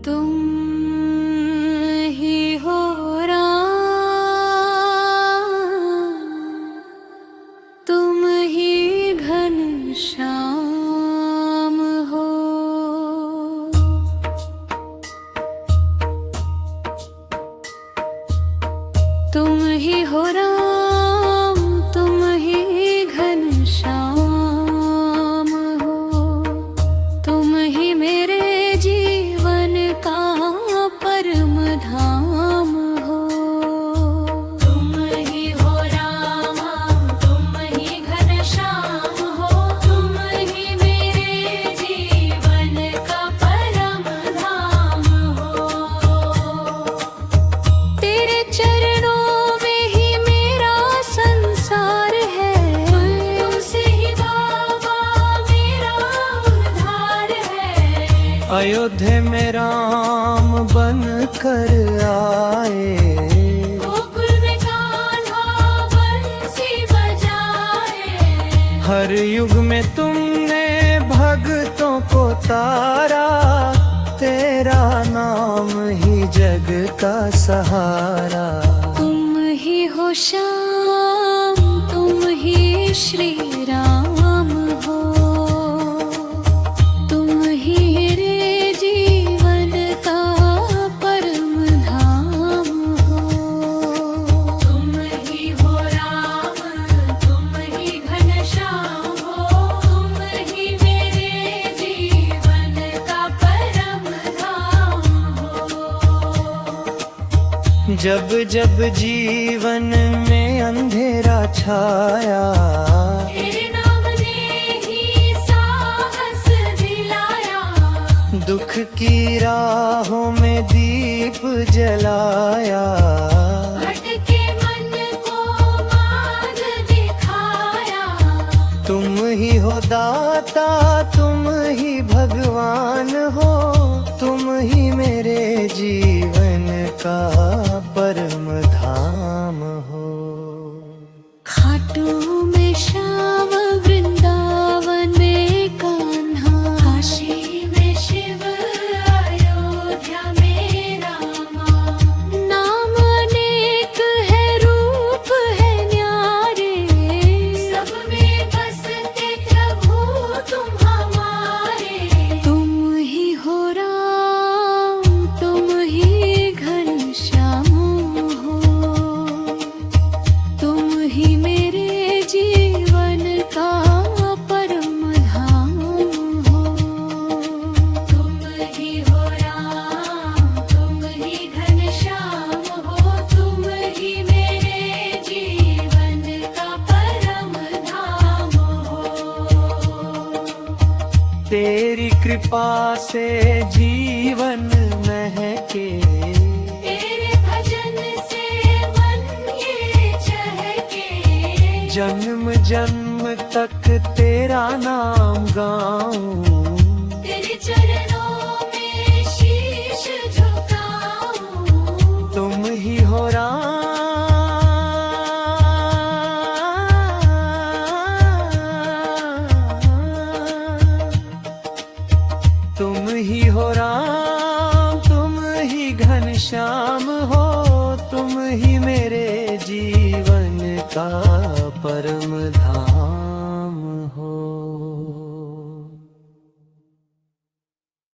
तुम ही हो राम, तुम ही घनश्याम हो। तुम ही हो राम, तुम ही घनश्याम हो। तुम ही मेरे जीवन का परम धाम हो। तुम ही हो राम, तुम ही घनश्याम हो। तुम ही मेरे जीवन का परम धाम हो। तेरे चरणों में ही मेरा संसार है। तुमसे ही बाबा मेरा उद्धार है। अयोध्या में राम बन कर आए, गोकुल में कान्हा बंसी बजाए। हर युग में तुमने भक्तों को तारा। तेरा नाम ही जग का सहारा। तुम ही हो श्याम, तुम ही श्री राम हो। तुम ही मेरे जीवन का परम धाम हो। तुम ही हो राम, तुम ही घनश्याम हो। तुम ही मेरे जीवन का परम धाम हो। जब जब जीवन में अंधेरा छाया, तेरे नाम ने ही साहस दिलाया। दुख की राहों में दीप जलाया। भटके मन को मार्ग दिखाया। तुम ही हो दाता, तुम ही भगवान हो। तुम ही मेरे जीवन का परम धाम हो। खाटू में श्याम, वृंदावन में कान्हा। काशी में शिव, अयोध्या में रामा। नाम अनेक है, रूप है न्यारे। सब में बसते प्रभु तुम हमारे। तुम ही हो राम, तुम ही घनश्याम हो। तुम ही मेरे जीवन का परम धाम हो। तुम ही हो राम, तुम ही घनश्याम हो। तुम ही मेरे जीवन का परम धाम हो। तेरी कृपा से जीवन महके, तेरे भजन से मन ये चहके। जन्म जन्म तक तेरा नाम गाऊं। तेरे चरणों में शीश झुकाऊं। तुम ही हो राम, तुम ही हो राम, तुम ही घनश्याम हो। तुम ही मेरे जीवन का परम धाम।